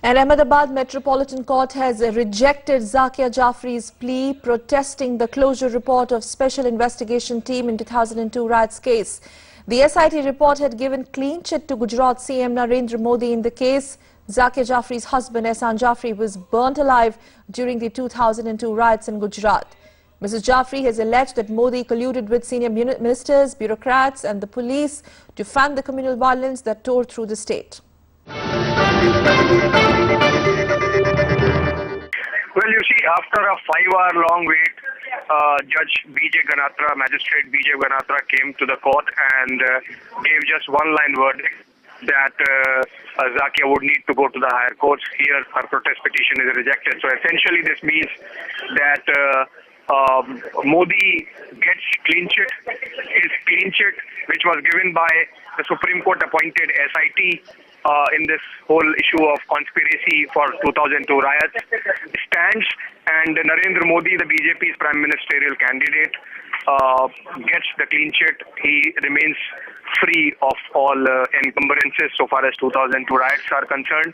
An Ahmedabad Metropolitan Court has rejected Zakia Jafri's plea protesting the closure report of Special Investigation Team in 2002 riots case. The SIT report had given clean chit to Gujarat CM Narendra Modi in the case. Zakia Jafri's husband Ehsan Jafri was burnt alive during the 2002 riots in Gujarat. Mrs. Jafri has alleged that Modi colluded with senior ministers, bureaucrats and the police to fan the communal violence that tore through the state. Well, you see, after a 5-hour-long wait, Judge B.J. Ganatra, Magistrate B.J. Ganatra came to the court and gave just one-line verdict that Zakia would need to go to the higher courts. Here, her protest petition is rejected. So essentially, this means that Modi gets clean chit. His clean chit, which was given by the Supreme Court appointed SIT in this whole issue of conspiracy for 2002 riots, stands, and Narendra Modi, the BJP's prime ministerial candidate, gets the clean chit. He remains free of all encumbrances so far as 2002 riots are concerned.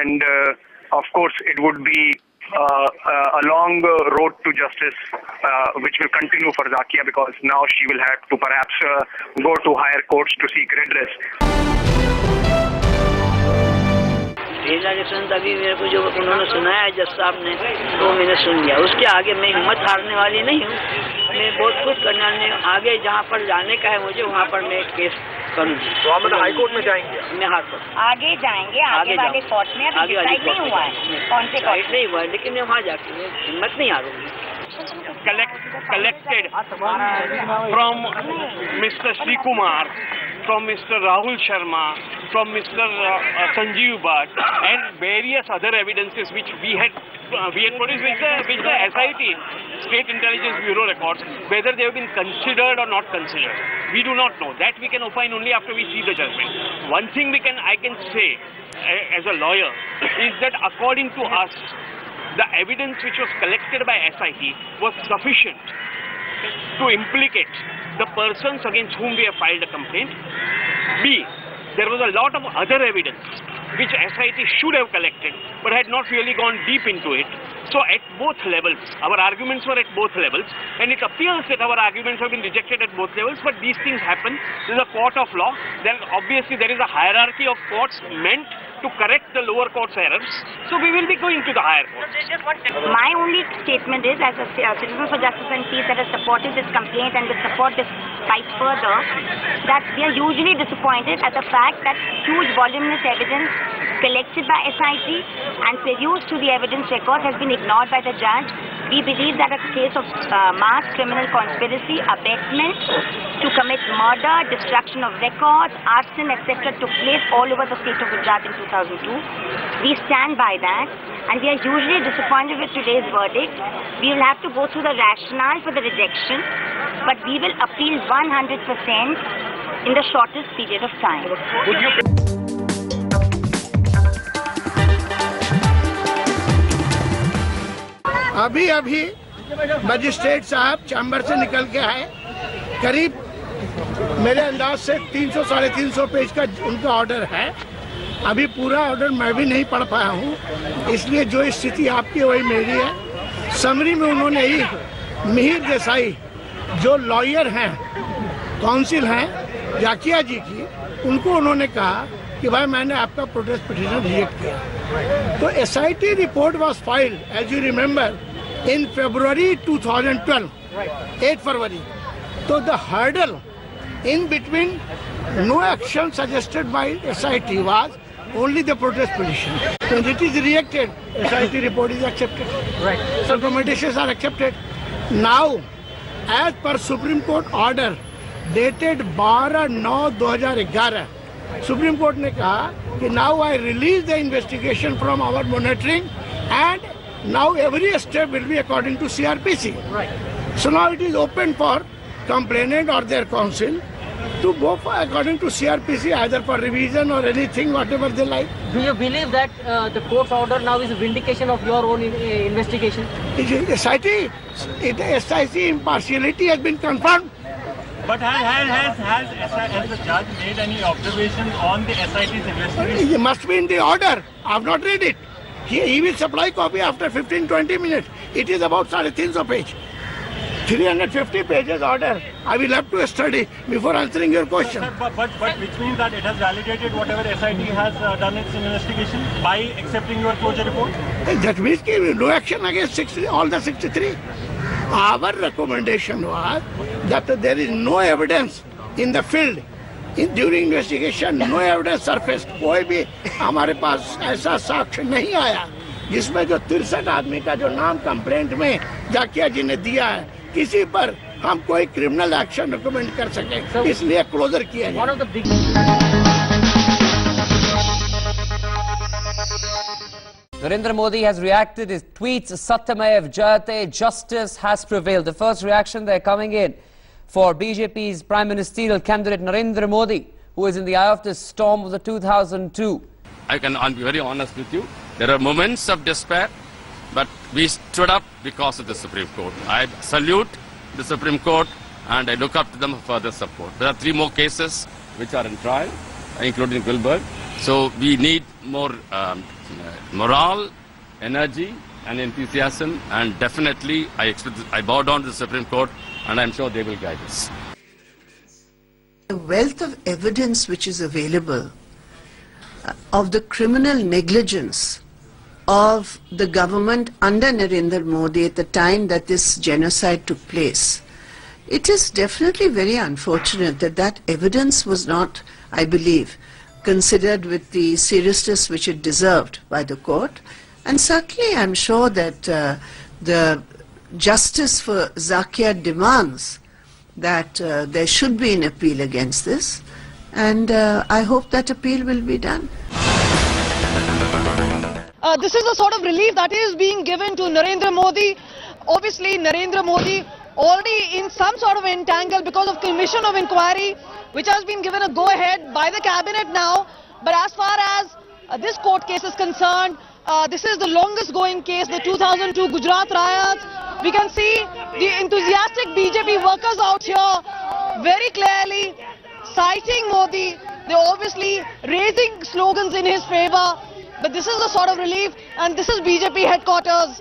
And of course, it would be a long road to justice, which will continue for Zakia, because now she will have to perhaps go to higher courts to seek redress. अभी मेरे को जो उन्होंने सुनाया जज साहब ने वो मैंने सुन लिया। उसके आगे मैं हिम्मत हारने वाली नहीं हूँ। मैं बहुत कुछ करने आगे जहाँ पर जाने का है मुझे वहाँ पर मैं केस करूँगी। तो आप हाई कोर्ट में जाएंगे? मैं हाई कोर्ट आगे जाएंगे। आगे वाले कोर्ट में अभी डिसाइड नहीं हुआ है कौन से कोर्ट नहीं हुआ है, लेकिन मैं वहाँ जाके हिम्मत नहीं हारूंगी। Collected from Mr. Sri Kumar, from Mr. Rahul Sharma, from Mr. Sanjeev Bhatt, and various other evidences which we had produced, which the SIT, State Intelligence Bureau records, whether they have been considered or not considered. We do not know. That we can opine only after we see the judgment. One thing I can say as a lawyer is that according to us, the evidence which was collected by SIT was sufficient to implicate the persons against whom we have filed a complaint. B, there was a lot of other evidence which SIT should have collected but had not really gone deep into it. So at both levels, our arguments were at both levels, and it appears that our arguments have been rejected at both levels, but these things happen. This is a court of law. Obviously there is a hierarchy of courts meant to correct the lower court's errors. So we will be going to the higher courts. My only statement is, as a Citizen for Justice and Peace that has supported this complaint and will support this fight further, that we are hugely disappointed at the fact that huge voluminous evidence collected by SIT and produced to the evidence record has been ignored by the judge. We believe that a case of mass criminal conspiracy, abetment to commit murder, destruction of records, arson, etc. took place all over the state of Gujarat in 2002. We stand by that, and we are hugely disappointed with today's verdict. We will have to go through the rationale for the rejection, but we will appeal 100% in the shortest period of time. अभी magistrate साहब chamber से निकल के आए। करीब मेरे अंदाज से 300-350 पेज का उनका ऑर्डर है। अभी पूरा ऑर्डर मैं भी नहीं पढ़ पाया हूँ, इसलिए जो स्थिति आपकी वही मेरी है। समरी में उन्होंने ही मिहिर देसाई जो लॉयर हैं, काउंसिल हैं जाकिया जी की, उनको उन्होंने कहा कि भाई मैंने आपका प्रोटेस्ट पिटीशन रिजेक्ट किया। तो SIT report was filed as you remember in February 2012, 8 February. So the hurdle in between, no action suggested by SIT was only the protest petition. When it is rejected, SIT report is accepted. Right. So recommendations are accepted. Now, as per Supreme Court order dated 12/9/2011, Supreme Court ने कहा कि now I release the investigation from our monitoring and now every step will be according to CRPC. Right. So now it is open for complainant or their counsel to go for according to CRPC, either for revision or anything, whatever they like. Do you believe that the court's order now is a vindication of your own investigation? SIT impartiality has been confirmed But has the judge made any observations on the SIT's investigation? It must be in the order. I have not read it. He will supply copy after 15-20 minutes. It is about 350 pages. 350 pages order. I will have to study before answering your question. But which means that it has validated whatever SIT has done its investigation by accepting your closure report? That means no action against all the 63. Our recommendation was that there is no evidence in the field. During investigation, no evidence surfaced. कोई भी हमारे पास ऐसा साक्ष्य नहीं आया जिसमें जो 63 आदमी का जो नाम कंप्लेंट में जाकिया जी ने दिया है किसी पर हम कोई क्रिमिनल एक्शन रिकमेंड कर सके, इसलिए क्लोजर किया जाए। Narendra Modi has reacted. His tweets, Satyamav Jayate, justice has prevailed. The first reaction they're coming in for BJP's Prime Ministerial candidate Narendra Modi, who is in the eye of the storm of the 2002. I can be very honest with you. There are moments of despair, but we stood up because of the Supreme Court. I salute the Supreme Court and I look up to them for further support. There are 3 more cases which are in trial, including Gulberg. So we need more morale, energy and enthusiasm, and definitely I bow down to the Supreme Court and I'm sure they will guide us. The wealth of evidence which is available of the criminal negligence of the government under Narendra Modi at the time that this genocide took place, it is definitely very unfortunate that that evidence was not, I believe, considered with the seriousness which it deserved by the court. And certainly I'm sure that the justice for Zakia demands that there should be an appeal against this, and I hope that appeal will be done. This is the sort of relief that is being given to Narendra Modi. Obviously Narendra Modi already in some sort of entangle because of commission of inquiry which has been given a go-ahead by the cabinet now. But as far as this court case is concerned, this is the longest going case, the 2002 Gujarat riots. We can see the enthusiastic BJP workers out here very clearly citing Modi. They're obviously raising slogans in his favor. But this is the sort of relief, and this is BJP headquarters.